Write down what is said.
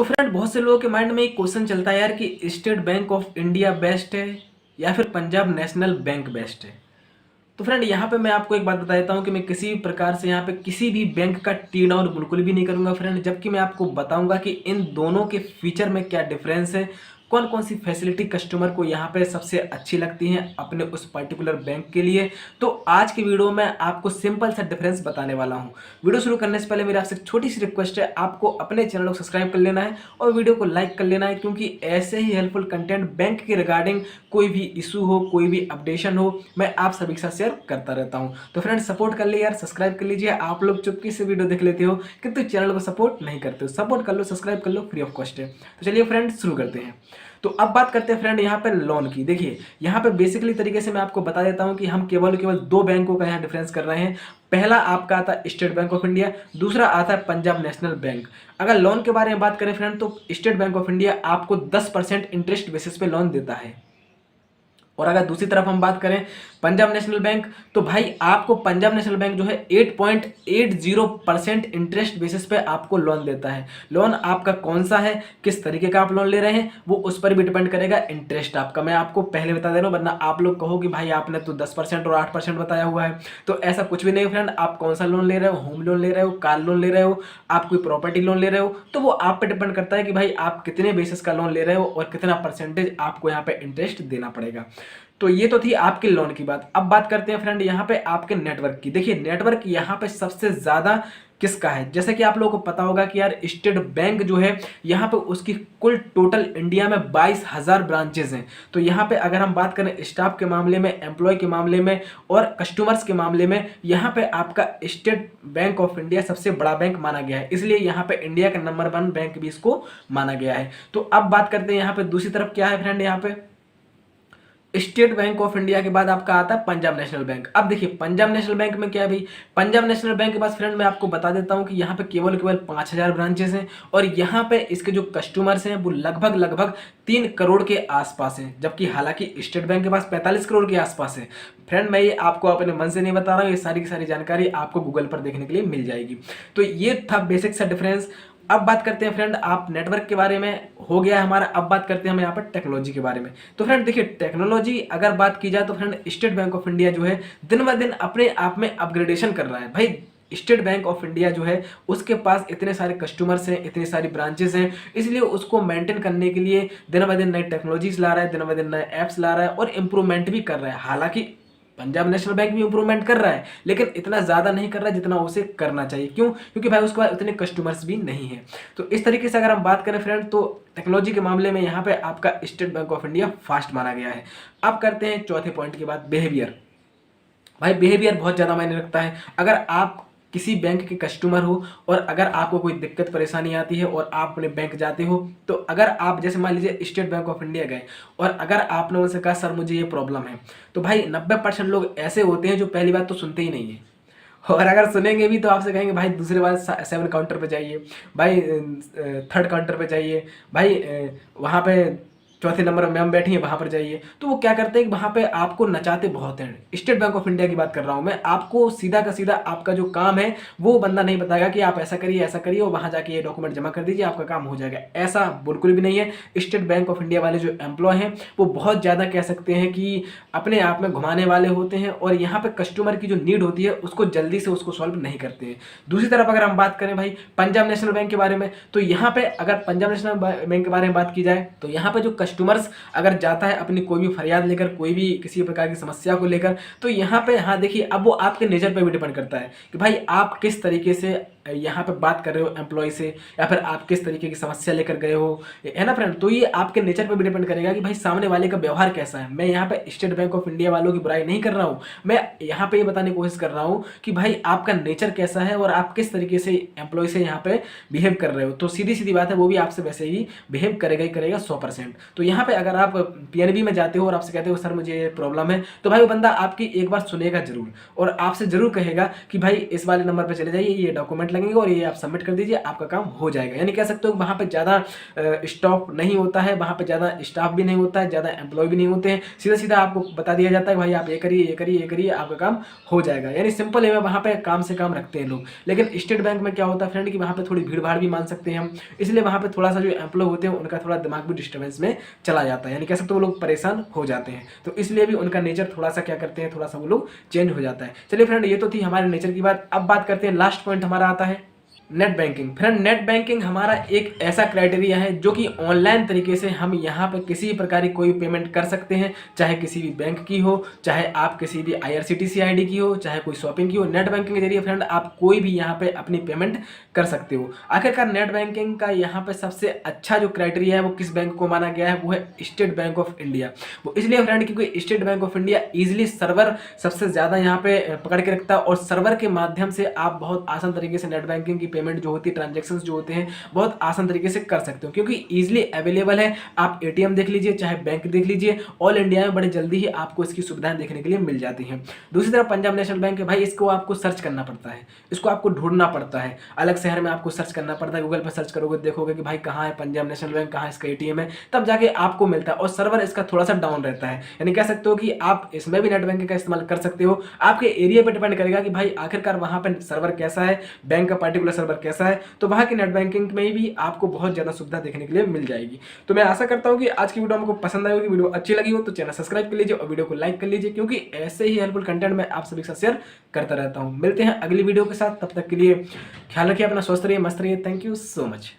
तो फ्रेंड बहुत से लोगों के माइंड में एक क्वेश्चन चलता है यार कि state bank of India best है या फिर पंजाब नेशनल बैंक बेस्ट है। तो फ्रेंड यहाँ पे मैं आपको एक बात बता देता हूँ कि मैं किसी भी प्रकार से यहाँ पे किसी भी बैंक का टी डाउन बिल्कुल भी नहीं करूंगा फ्रेंड, जबकि मैं आपको बताऊंगा कि इन दोनों के फीचर में क्या डिफरेंस है, कौन कौन सी फैसिलिटी कस्टमर को यहाँ पे सबसे अच्छी लगती हैं अपने उस पर्टिकुलर बैंक के लिए। तो आज की वीडियो में आपको सिंपल सा डिफरेंस बताने वाला हूँ। वीडियो शुरू करने से पहले मेरी आपसे एक छोटी सी रिक्वेस्ट है, आपको अपने चैनल को सब्सक्राइब कर लेना है और वीडियो को लाइक कर लेना है, क्योंकि ऐसे ही हेल्पफुल कंटेंट बैंक के रिगार्डिंग कोई भी इशू हो, कोई भी अपडेशन हो, मैं आप सभी के साथ शेयर करता रहता हूं। तो फ्रेंड्स सपोर्ट कर लीजिए यार, सब्सक्राइब कर लीजिए। आप लोग चुपके से वीडियो देख लेते हो किंतु चैनल को सपोर्ट नहीं करते हो। सपोर्ट कर लो, सब्सक्राइब कर लो, फ्री ऑफ कॉस्ट है। तो चलिए फ्रेंड शुरू करते हैं। तो अब बात करते हैं फ्रेंड यहाँ पे लोन की। देखिए यहाँ पे बेसिकली तरीके से मैं आपको बता देता हूँ कि हम केवल केवल दो बैंकों का यहाँ डिफरेंस कर रहे हैं। पहला आपका आता है स्टेट बैंक ऑफ इंडिया, दूसरा आता है पंजाब नेशनल बैंक। अगर लोन के बारे में बात करें फ्रेंड, तो स्टेट बैंक ऑफ इंडिया आपको 10% इंटरेस्ट बेसिस पे लोन देता है, और अगर दूसरी तरफ हम बात करें पंजाब नेशनल बैंक, तो भाई आपको पंजाब नेशनल बैंक जो है 8.80% इंटरेस्ट बेसिस पे आपको लोन देता है। लोन आपका कौन सा है, किस तरीके का आप लोन ले रहे हैं, वो उस पर भी डिपेंड करेगा इंटरेस्ट आपका। मैं आपको पहले बता दे रहा हूँ, वरना आप लोग कहो कि भाई आपने तो 10% और 8% बताया हुआ है। तो ऐसा कुछ भी नहीं फ्रेंड, आप कौन सा लोन ले रहे हो, होम लोन ले रहे हो, कार लोन ले रहे हो, आप कोई प्रॉपर्टी लोन ले रहे हो, तो वो आप पे डिपेंड करता है कि भाई आप कितने बेसिस का लोन ले रहे हो और कितना परसेंटेज आपको यहाँ पे इंटरेस्ट देना पड़ेगा। तो ये तो थी आपके लोन की बात। अब बात करते हैं फ्रेंड यहाँ पे आपके नेटवर्क की। देखिए नेटवर्क यहाँ पे सबसे ज्यादा किसका है, जैसे कि आप लोगों को पता होगा कि यार स्टेट बैंक जो है यहाँ पे उसकी कुल टोटल इंडिया में 22,000 ब्रांचेज हैं। तो यहाँ पे अगर हम बात करें स्टाफ के मामले में, एम्प्लॉय के मामले में और कस्टमर्स के मामले में, यहाँ पे आपका स्टेट बैंक ऑफ इंडिया सबसे बड़ा बैंक माना गया है, इसलिए यहाँ पे इंडिया का नंबर 1 बैंक भी इसको माना गया है। तो अब बात करते हैं यहाँ पे दूसरी तरफ क्या है फ्रेंड, यहाँ पे स्टेट बैंक ऑफ इंडिया के बाद आपका आता है पंजाब नेशनल बैंक। अब देखिए पंजाब नेशनल बैंक में क्या है भाई, पंजाब नेशनल बैंक के पास फ्रेंड मैं आपको बता देता हूं कि यहाँ पे केवल केवल 5,000 ब्रांचेस हैं, और यहाँ पे इसके जो कस्टमर्स हैं वो लगभग लगभग 3 करोड़ के आसपास हैं, जबकि हालांकि स्टेट बैंक के पास 45 करोड़ के आसपास है। फ्रेंड मैं ये आपको अपने मन से नहीं बता रहा हूँ, ये सारी की सारी जानकारी आपको गूगल पर देखने के लिए मिल जाएगी। तो ये था बेसिक सा डिफरेंस। अब बात करते हैं फ्रेंड, आप नेटवर्क के बारे में हो गया है हमारा, अब बात करते हैं हम यहाँ पर टेक्नोलॉजी के बारे में। तो फ्रेंड देखिए टेक्नोलॉजी अगर बात की जाए तो friend state bank of India जो है दिन ब दिन अपने आप में अपग्रेडेशन कर रहा है। भाई स्टेट बैंक ऑफ इंडिया जो है उसके पास इतने सारे कस्टमर्स हैं, इतनी सारी ब्रांचेस हैं, इसलिए उसको मेंटेन करने के लिए दिन ब दिन नई टेक्नोलॉजीज ला रहा है, दिन ब दिन नए ऐप्स ला रहा है और इंप्रूवमेंट भी कर रहा है। हालांकि पंजाब नेशनल बैंक भी इंप्रूवमेंट कर रहा है, लेकिन इतना ज़्यादा नहीं कर रहा है जितना उसे करना चाहिए। क्यों? क्योंकि भाई उसके पास उतने कस्टमर्स भी नहीं है। तो इस तरीके से अगर हम बात करें फ्रेंड, तो टेक्नोलॉजी के मामले में यहाँ पे आपका state bank of India fast माना गया है। अब करते हैं चौथे पॉइंट की बात, बिहेवियर। भाई बिहेवियर बहुत ज़्यादा मायने रखता है। अगर आप किसी बैंक के कस्टमर हो और अगर आपको कोई दिक्कत परेशानी आती है और आप अपने बैंक जाते हो, तो अगर आप जैसे मान लीजिए स्टेट बैंक ऑफ इंडिया गए और अगर आपने उनसे कहा सर मुझे ये प्रॉब्लम है, तो भाई 90% लोग ऐसे होते हैं जो पहली बात तो सुनते ही नहीं है, और अगर सुनेंगे भी तो आपसे कहेंगे भाई दूसरे बार 7 काउंटर पे जाइए, भाई 3rd काउंटर पे जाइए, भाई वहाँ पे चौथे नंबर में मैम बैठी है वहाँ पर जाइए। तो वो क्या करते हैं कि वहाँ पे आपको नचाते बहुत हैं। स्टेट बैंक ऑफ इंडिया की बात कर रहा हूँ मैं, आपको सीधा का सीधा आपका जो काम है वो बंदा नहीं बताएगा कि आप ऐसा करिए ऐसा करिए और वहाँ जाके ये डॉक्यूमेंट जमा कर दीजिए आपका काम हो जाएगा, ऐसा बिल्कुल भी नहीं है। स्टेट बैंक ऑफ इंडिया वाले जो एम्प्लॉय हैं वो बहुत ज़्यादा कह सकते हैं कि अपने आप में घुमाने वाले होते हैं, और यहाँ पे कस्टमर की जो नीड होती है उसको जल्दी से उसको सॉल्व नहीं करते हैं। दूसरी तरफ अगर हम बात करें भाई पंजाब नेशनल बैंक के बारे में, तो यहाँ पे अगर पंजाब नेशनल बैंक के बारे में बात की जाए तो यहाँ पे जो कस्टमर्स अगर जाता है अपनी कोई भी फरियाद लेकर, कोई भी किसी प्रकार की समस्या को लेकर, तो यहाँ पे हाँ देखिए अब वो आपके नेचर पे भी डिपेंड करता है कि भाई आप किस तरीके से यहाँ पे बात कर रहे हो एम्प्लॉय से, या फिर आप किस तरीके की समस्या लेकर गए हो, है ना फ्रेंड। तो ये आपके नेचर पे भी डिपेंड करेगा कि भाई सामने वाले का व्यवहार कैसा है। मैं यहाँ पे स्टेट बैंक ऑफ इंडिया वालों की बुराई नहीं कर रहा हूँ, मैं यहाँ पे ये बताने की कोशिश कर रहा हूँ कि भाई आपका नेचर कैसा है और आप किस तरीके से एम्प्लॉय से यहाँ पे बिहेव कर रहे हो। तो सीधी सीधी बात है वो भी आपसे वैसे ही बिहेव करेगा ही करेगा 100%। तो यहाँ पे अगर आप पीएनबी में जाते हो और आपसे कहते हो सर मुझे ये प्रॉब्लम है, तो भाई वो बंदा आपकी एक बार सुनेगा जरूर और आपसे जरूर कहेगा कि भाई इस वाले नंबर पर चले जाइए, ये डॉक्यूमेंट मिनट लगेंगे और ये आप सबमिट कर दीजिए, आपका काम हो जाएगा। यानी कह सकते हो वहाँ पे ज़्यादा स्टॉप नहीं होता है, वहाँ पे ज़्यादा स्टाफ भी नहीं होता है, ज़्यादा एम्प्लॉय भी नहीं होते हैं, सीधा सीधा आपको बता दिया जाता है भाई आप ये करिए ये करिए ये करिए, आपका काम हो जाएगा। यानी सिंपल है, वहाँ पे काम से काम रखते हैं लोग। लेकिन स्टेट बैंक में क्या होता है फ्रेंड कि वहाँ पे थोड़ी भीड़ भाड़ भी मान सकते हैं हम, इसलिए वहाँ पे थोड़ा सा जो एम्प्लॉय होते हैं उनका थोड़ा दिमाग भी डिस्टर्बेंस में चला जाता है, यानी कह सकते हो वो लोग परेशान हो जाते हैं, तो इसलिए भी उनका नेचर थोड़ा सा क्या करते हैं, थोड़ा सा वो लोग चेंज हो जाता है। चलिए फ्रेंड, ये तो थी हमारे नेचर की बात। अब बात करते हैं, लास्ट पॉइंट हमारा आता है net banking. Friend, net banking हमारा एक ऐसा क्राइटेरिया है जो कि ऑनलाइन तरीके से हम यहाँ पर किसी भी प्रकार की कोई पेमेंट कर सकते हैं, चाहे किसी भी बैंक की हो, चाहे आप किसी भी IRCTC आईडी की हो, चाहे कोई शॉपिंग की हो। नेट बैंकिंग के जरिए फ्रेंड आप कोई भी यहाँ पे अपनी पेमेंट कर सकते हो। आखिरकार नेट बैंकिंग का यहाँ पे सबसे अच्छा जो क्राइटेरिया है वो किस बैंक को माना गया है, वो है स्टेट बैंक ऑफ इंडिया। वो इसलिए फ्रेंड क्योंकि state bank of India easily server सबसे ज़्यादा यहाँ पे पकड़ के रखता है, और सर्वर के माध्यम से आप बहुत आसान तरीके से नेट बैंकिंग की पेमेंट जो होती है, ट्रांजैक्शंस जो होते हैं, बहुत आसान तरीके से कर सकते हो, क्योंकि इजीली अवेलेबल है। आप ATM देख लीजिए, चाहे बैंक देख लीजिए, ऑल इंडिया में बड़े जल्दी ही आपको इसकी सुविधाएं देखने के लिए मिल जाती हैं। दूसरी तरफ पंजाब नेशनल बैंक है भाई, इसको आपको सर्च करना पड़ता है, इसको आपको ढूंढना पड़ता है, अलग शहर में आपको सर्च करना पड़ता है। गूगल पर सर्च करोगे देखोगे कि भाई कहाँ है पंजाब नेशनल बैंक, कहाँ इसका ATM है, तब जाके आपको मिलता है। और सर्वर इसका थोड़ा सा डाउन रहता है, यानी कह सकते हो कि आप इसमें भी नेट बैंकिंग का इस्तेमाल कर सकते हो। आपके एरिया पर डिपेंड करेगा कि भाई आखिरकार वहाँ पर सर्वर कैसा है, बैंक का पर्टिकुलर सर्वर कैसा है, तो वहाँ की नेट बैंकिंग में भी आपको बहुत ज़्यादा सुविधा देखने के लिए मिल जाएगी। तो मैं आशा करता हूँ कि आज की वीडियो आपको पसंद आई होगी। वीडियो अच्छी लगी हो तो चैनल सब्सक्राइब कर लीजिए और वीडियो को लाइक कर लीजिए, क्योंकि ऐसे ही हेल्पफुल कंटेंट मैं आप सभी के साथ शेयर करता रहता हूँ। मिलते हैं अगली वीडियो के साथ, तब तक के लिए ख्याल रखिए अपना, स्वस्थ रहिए, मस्त रहिए। Thank you so much.